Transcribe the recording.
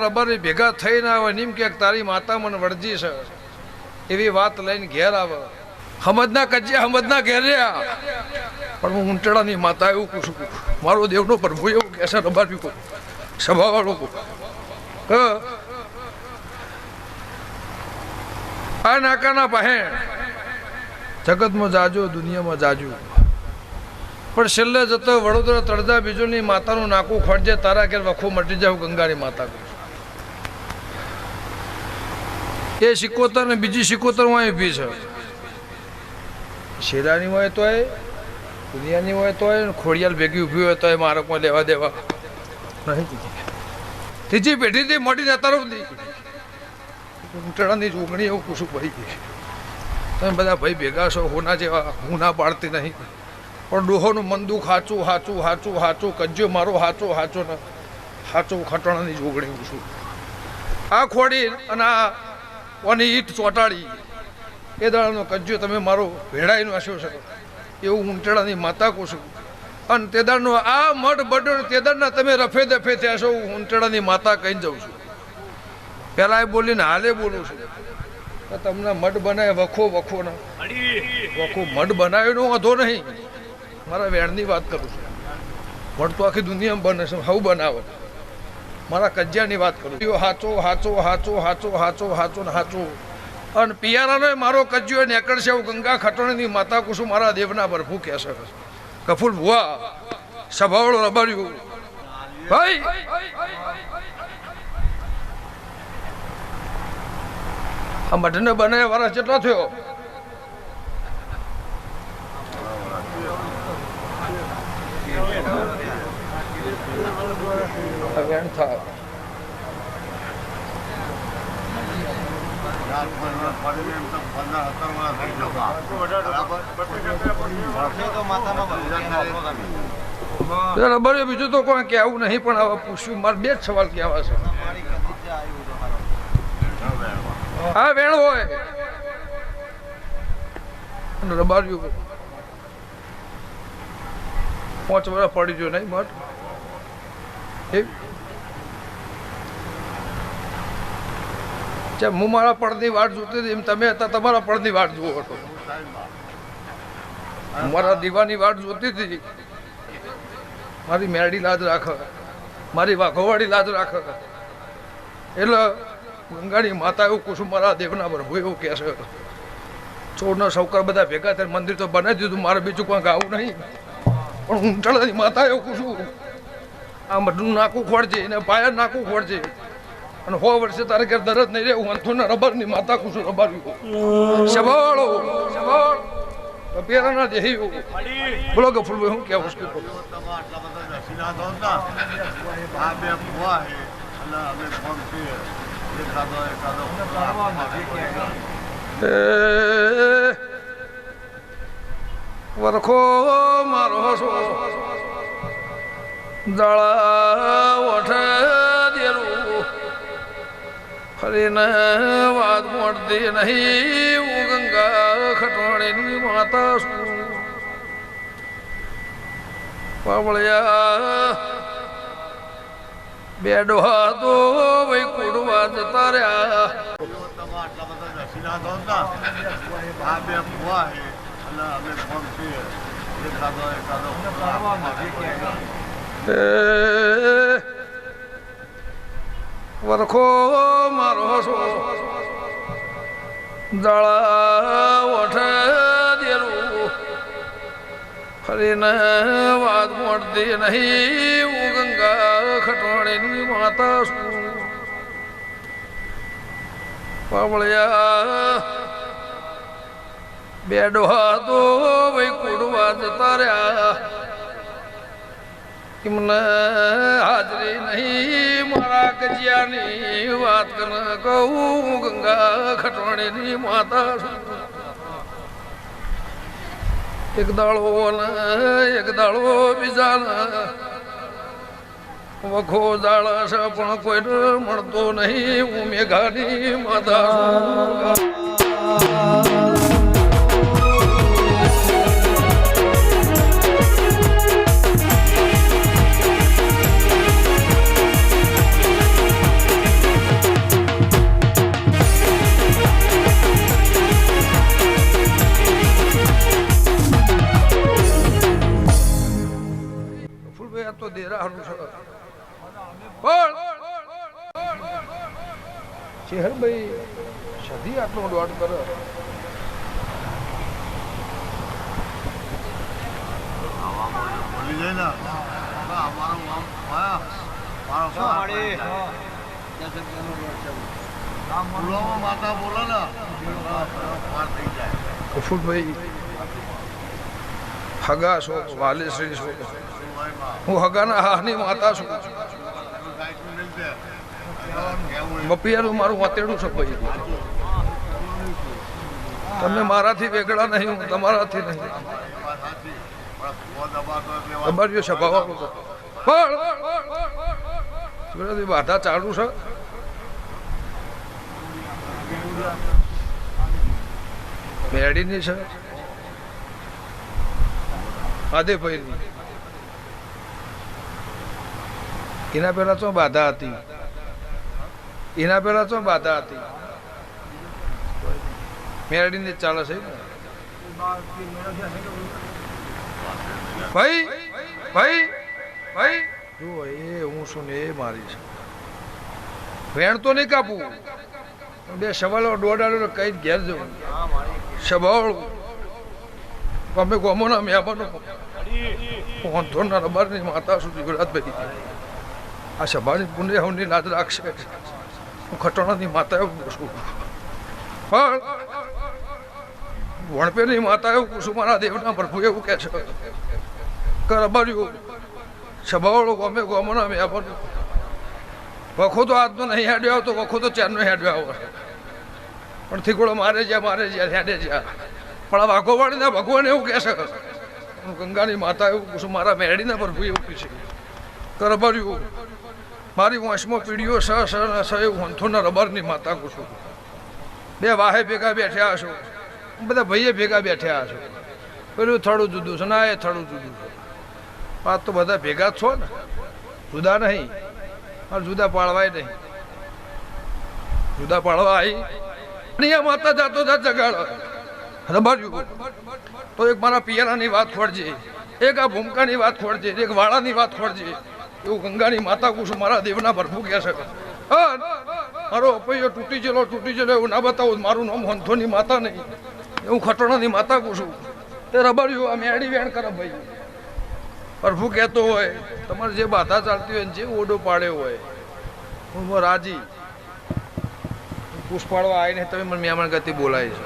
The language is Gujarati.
રબારી ભેગા થઈને આવે નીમ કે તારી માતા મને વળજી છે એવી વાત લઈને ઘેર આવે હમદના કજ્યા હમદના ઘેર રહ્યા પણ હું ઊંટડાની માતા એવું કહું છું મારો દેવનો પ્રભુ એવું કહે છે રબારી કો સભાવાળો કો આ નાકાના પહેણ જગતમાં જાજો દુનિયામાં જાજુ પણ છેલ્લે જતો વડોદરા તળજા બીજોની માતાનું નાકું ખોટજે તારા ઘેર વખો મટી જાવ ગંગાની માતા એ સિકોતર ને બીજી સિકોતર માં ઊભી છે શેરાની હોય તોય દુનિયાની હોય તોય ખોડિયાલ ભેગી ઊભી હોય તોય મારે કોઈ લેવા દેવા નહીં. ત્રીજી પેઢીથી મોટી અત્યારે ઊંટડાની જોગણી એવું કુશું પડી ગઈ. તમે બધા ભાઈ ભેગા છો હોના જેવા હું ના પાડતી નહીં પણ ડોહોનું મન દુઃખ હાચું હાચું હાચું હાચું કજ્યો મારો હાચો હાચો ને હાચું ખટણાની જોગણી હું છું. આ ખોડી અને આ ઓની ઈટ ચોટાડી એ દાડાનો કજ્યો તમે મારો ભેળાઈ નાખ્યો છે એવું ઊંટડાની માતા કહું છું. અને તેદારનો આ મઠ બડો તેદારના તમે રફે દફે થયા છો હું ઊંટડાની માતા કહી જાઉં છું. પહેલાં એ બોલીને હાલે બોલું છું તમને મઠ બનાવે વખો વખો ને વખો મઠ બનાવ્યો વાંધો નહીં મારા વેણની વાત કરું છું. મઠ તો આખી દુનિયામાં બને છે હવું બનાવે મારા કજિયાની વાત કરું છું. હાચો હાચો હાચો હાચો હાચો હાચો ને હાચો અને પિયારાનો મારો કજિયો નેકળશે એવું ગંગા ખટોણીની માતા કુસુમ મારા દેવના પ્રભુ કહેશે કફૂલ ભુવા સભાવાળો રબાર્યું ભાઈ આ મઢને બનાવ્યા વાળા કેટલા થયો વેણ થાય બીજું તો કોઈ કહેવું નહીં પણ હવે પૂછ્યું મારે બે જ સવાલ કહેવા છે. હા વેણ હોય રબાર્યું 5 વર્ષ પડી ગયો નહીં મઠ હું મારા પડની વાટ જોતી હતી એમ તમે હતા તમારા પડની વાટ જુઓ હતો. મારા દીવાની વાટ જોતી હતી મારી મેરડી લાજ રાખ મારી વાઘોવાડી લાજ રાખ એટલે ગંગાની માતા એવું કુસુમ મારા દેવના પ્રભુ એવું કહે છે. ચોરનો સૌકર બધા ભેગા થઈને મંદિર તો બનાવી દીધું મારે બીજું કોઈ ગાવું નહીં પણ ઊંટડાની માતા એવું કુસુમ આ મઢનું નાકું ખોડજે એને પાયા નાકું ખોડજે અને 100 વર્ષે તારે ઘેર દરદ નહીં રહેવું અંથુના રબરની માતા કુસુમ રબાર્યું સભાવાળો સભાવાળો પેરાના દેહી બોલો ગફુલ ભાઈ હું કેવું છું વરખો મારો દાળા ઓઠે દેરું ફરીને વાત મળતી નહીં હું ગંગા ખટવાણીની માતા છું. પાવળિયા બે ડોહા તો ભાઈ કુડવા જતા રહ્યા વરખો મારો દાળા ઓઠે દેરું ફરીને વાત મળતી નહીં હું ગંગા ખટવાણીની માતા છું. પાવળિયા બે ડોહા તો ભાઈ કુડવા જતા રહ્યા મને હાજરી નહીં મારા કજિયાની વાત કને કહું ગંગા ખટવાણીની માતા છું. એક દાળો ને એક દાળો બીજાને વખો દાળ છે પણ કોઈને મળતો નહીં હું મેઘાની માતા છું. ચેહરભાઈ સદી આટલો દોડ કરે માતા બોલો ને કફુટભાઈ હગા છો વાલેશ્રી છો હું હગાના હાની માતા છું બપિયાનું મારું વાતેડું છે ભાઈ તમે મારાથી વેગળા નહીં હું તમારાથી નહીં તમારી સ્વભાવ બાધા ચાલુ છે મેડીની છે આદેભાઈની એના પહેલા તો બાધા હતી એના પહેલા તો બાધા હતી મેરડીને જ ચાલે છે ભાઈ ભાઈ ભાઈ જુઓ એ હું છું ને એ મારી છે વેણ તો નહીં કાપવું બે સવાલો દોડાડો કઈ ઘેર જવું સવાળ અમે ગોમોના મહેમાનો પોંથોના રબારની માતા સુધી ગુજરાતભાઈ આ સભાની પુણ્યની લાજ રાખશે હું ખટોણાની માતા એવું પૂછું પણ વણપેની માતા એવું પૂછું મારા દેવના પ્રભુ એવું કહે છે કે રબાર્યું સભાવાળો ગમે ગોમોના મહેમાનો વખો તો આજનો નહીં હેડ્યો આવતો વખો તો ચારનો હેડ્યો આવે પણ થીગોળો મારે જ્યાં હેડે જ્યાં પણ આ વાઘોવાડીના ભગવાન એવું કહે છે હું ગંગાની માતા એવું પૂછું મારા મેરડીના પ્રભુ એવું પૂછે કે રબાર્યું મારી વંશમાં પીઢીઓ સ એવું હંથોના રબારની માતા પૂછું બે વાહે ભેગા બેઠ્યા હશો બધા ભાઈએ ભેગા બેઠ્યા હશો પેલું થડું જુદું છે ના એ થડું જુદું છે આ તો બધા ભેગા જ છો ને જુદા નહીં જુદા પાડવાય નહીં જુદા પાડવા આવી માતા જાતો જાત જગાડો રબાર્યું તો એક મારા પિયરાની વાત ખોડજે એક આ ભૂમકાની વાત ખોડજે એક વાળાની વાત ખોડજે એવું ગંગાની માતા કુશું મારા દેવના ભરપૂર કહે છે મારો અપૈયો તૂટી ગયેલો એવું ના બતાવું મારું નામ હંથોની માતા નહીં એવું ખટોણાની માતા કુશું તે રબાર્યું આ મેડી વેણ કરે ભાઈ પ્રભુ કહેતો હોય તમારે જે બાધા ચાલતી હોય જે ઓડો પાડ્યો હોય હું રાજી પુષ્પાળવા આવીને તમે મને મહેમાન ગતિ બોલાય છે